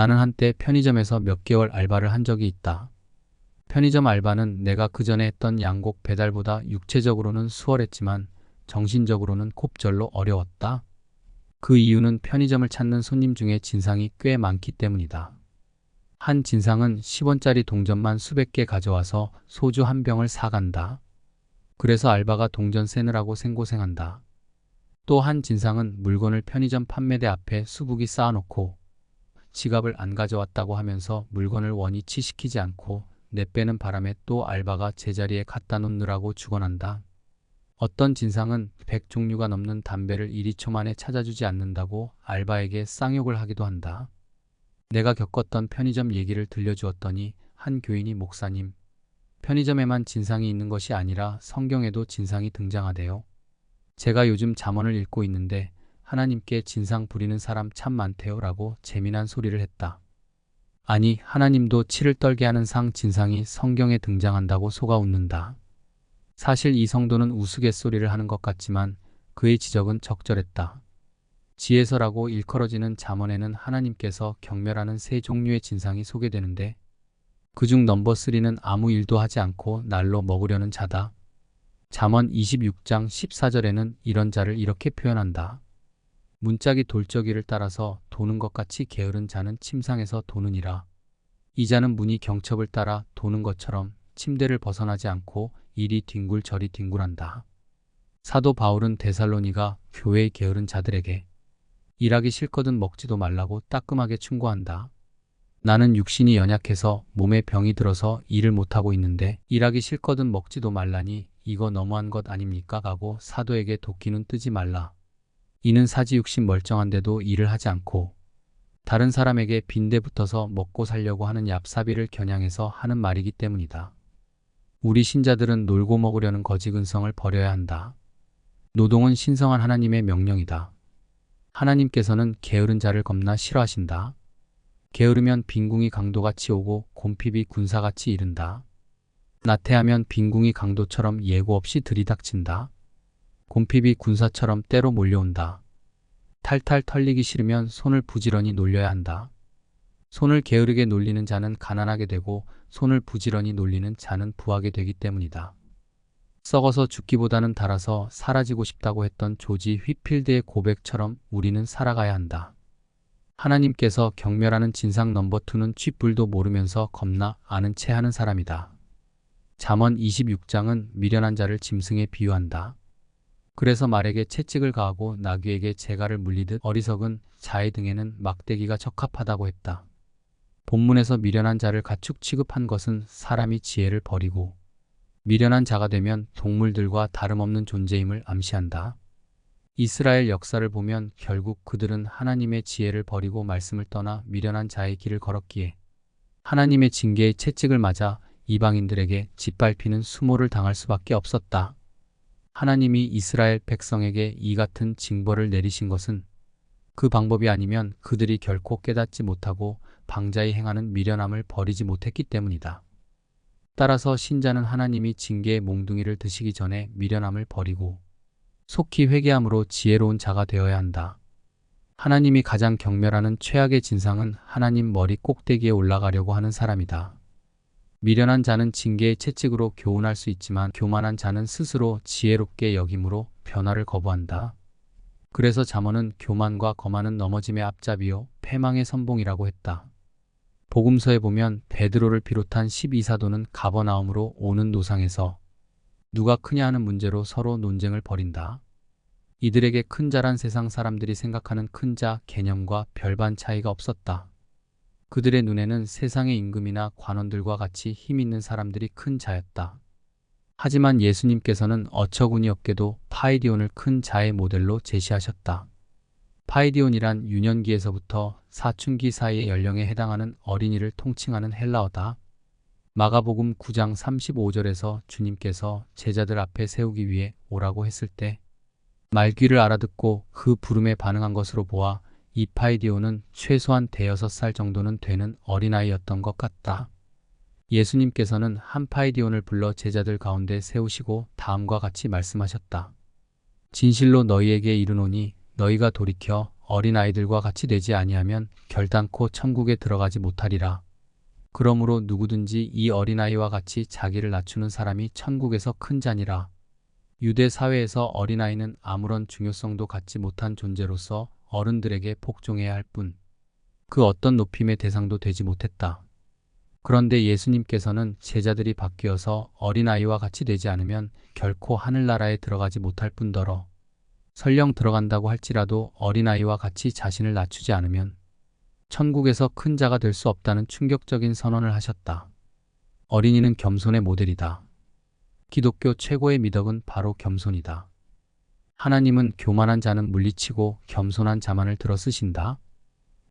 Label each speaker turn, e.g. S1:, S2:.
S1: 나는 한때 편의점에서 몇 개월 알바를 한 적이 있다. 편의점 알바는 내가 그전에 했던 양곡 배달보다 육체적으로는 수월했지만 정신적으로는 곱절로 어려웠다. 그 이유는 편의점을 찾는 손님 중에 진상이 꽤 많기 때문이다. 한 진상은 10원짜리 동전만 수백 개 가져와서 소주 한 병을 사간다. 그래서 알바가 동전 세느라고 생고생한다. 또 한 진상은 물건을 편의점 판매대 앞에 수북이 쌓아놓고 지갑을 안 가져왔다고 하면서 물건을 원위치 시키지 않고 내빼는 바람에 또 알바가 제자리에 갖다 놓느라고 죽어난다. 어떤 진상은 100종류가 넘는 담배를 1~2초 만에 찾아주지 않는다고 알바에게 쌍욕을 하기도 한다. 내가 겪었던 편의점 얘기를 들려주었더니 한 교인이 목사님, 편의점에만 진상이 있는 것이 아니라 성경에도 진상이 등장하대요. 제가 요즘 잠언을 읽고 있는데 하나님께 진상 부리는 사람 참 많대요 라고 재미난 소리를 했다. 아니, 하나님도 치를 떨게 하는 상 진상이 성경에 등장한다고 속아 웃는다. 사실 이 성도는 우스갯소리를 하는 것 같지만 그의 지적은 적절했다. 지혜서라고 일컬어지는 잠언에는 하나님께서 경멸하는 세 종류의 진상이 소개되는데 그중 넘버 3는 아무 일도 하지 않고 날로 먹으려는 자다. 잠언 26장 14절에는 이런 자를 이렇게 표현한다. 문짝이 돌적이를 따라서 도는 것 같이 게으른 자는 침상에서 도느니라. 이 자는 문이 경첩을 따라 도는 것처럼 침대를 벗어나지 않고 이리 뒹굴 저리 뒹굴한다. 사도 바울은 데살로니가 교회의 게으른 자들에게 일하기 싫거든 먹지도 말라고 따끔하게 충고한다. 나는 육신이 연약해서 몸에 병이 들어서 일을 못하고 있는데 일하기 싫거든 먹지도 말라니 이거 너무한 것 아닙니까? 하고 사도에게 도끼는 뜨지 말라. 이는 사지육신 멀쩡한데도 일을 하지 않고 다른 사람에게 빈대 붙어서 먹고 살려고 하는 얍사비를 겨냥해서 하는 말이기 때문이다. 우리 신자들은 놀고 먹으려는 거지근성을 버려야 한다. 노동은 신성한 하나님의 명령이다. 하나님께서는 게으른 자를 겁나 싫어하신다. 게으르면 빈궁이 강도같이 오고 곰핍이 군사같이 이른다. 나태하면 빈궁이 강도처럼 예고 없이 들이닥친다. 곰핍이 군사처럼 때로 몰려온다. 탈탈 털리기 싫으면 손을 부지런히 놀려야 한다. 손을 게으르게 놀리는 자는 가난하게 되고 손을 부지런히 놀리는 자는 부하게 되기 때문이다. 썩어서 죽기보다는 달아서 사라지고 싶다고 했던 조지 휘필드의 고백처럼 우리는 살아가야 한다. 하나님께서 경멸하는 진상 넘버 2는 쥐뿔도 모르면서 겁나 아는 체 하는 사람이다. 잠언 26장은 미련한 자를 짐승에 비유한다. 그래서 말에게 채찍을 가하고 나귀에게 재갈을 물리듯 어리석은 자의 등에는 막대기가 적합하다고 했다. 본문에서 미련한 자를 가축 취급한 것은 사람이 지혜를 버리고 미련한 자가 되면 동물들과 다름없는 존재임을 암시한다. 이스라엘 역사를 보면 결국 그들은 하나님의 지혜를 버리고 말씀을 떠나 미련한 자의 길을 걸었기에 하나님의 징계의 채찍을 맞아 이방인들에게 짓밟히는 수모를 당할 수밖에 없었다. 하나님이 이스라엘 백성에게 이 같은 징벌을 내리신 것은 그 방법이 아니면 그들이 결코 깨닫지 못하고 방자히 행하는 미련함을 버리지 못했기 때문이다. 따라서 신자는 하나님이 징계의 몽둥이를 드시기 전에 미련함을 버리고 속히 회개함으로 지혜로운 자가 되어야 한다. 하나님이 가장 경멸하는 최악의 진상은 하나님 머리 꼭대기에 올라가려고 하는 사람이다. 미련한 자는 징계의 채찍으로 교훈할 수 있지만 교만한 자는 스스로 지혜롭게 여김으로 변화를 거부한다. 그래서 잠언은 교만과 거만은 넘어짐의 앞잡이요 패망의 선봉이라고 했다. 복음서에 보면 베드로를 비롯한 12사도는 가버나움으로 오는 노상에서 누가 크냐 하는 문제로 서로 논쟁을 벌인다. 이들에게 큰 자란 세상 사람들이 생각하는 큰 자 개념과 별반 차이가 없었다. 그들의 눈에는 세상의 임금이나 관원들과 같이 힘 있는 사람들이 큰 자였다. 하지만 예수님께서는 어처구니 없게도 파이디온을 큰 자의 모델로 제시하셨다. 파이디온이란 유년기에서부터 사춘기 사이의 연령에 해당하는 어린이를 통칭하는 헬라어다. 마가복음 9장 35절에서 주님께서 제자들 앞에 세우기 위해 오라고 했을 때 말귀를 알아듣고 그 부름에 반응한 것으로 보아 이 파이디온은 최소한 대여섯 살 정도는 되는 어린아이였던 것 같다. 예수님께서는 한 파이디온을 불러 제자들 가운데 세우시고 다음과 같이 말씀하셨다. 진실로 너희에게 이르노니 너희가 돌이켜 어린아이들과 같이 되지 아니하면 결단코 천국에 들어가지 못하리라. 그러므로 누구든지 이 어린아이와 같이 자기를 낮추는 사람이 천국에서 큰 자니라. 유대 사회에서 어린아이는 아무런 중요성도 갖지 못한 존재로서 어른들에게 복종해야 할 뿐, 그 어떤 높임의 대상도 되지 못했다. 그런데 예수님께서는 제자들이 바뀌어서 어린아이와 같이 되지 않으면 결코 하늘나라에 들어가지 못할 뿐더러 설령 들어간다고 할지라도 어린아이와 같이 자신을 낮추지 않으면 천국에서 큰 자가 될 수 없다는 충격적인 선언을 하셨다. 어린이는 겸손의 모델이다. 기독교 최고의 미덕은 바로 겸손이다. 하나님은 교만한 자는 물리치고 겸손한 자만을 들어 쓰신다.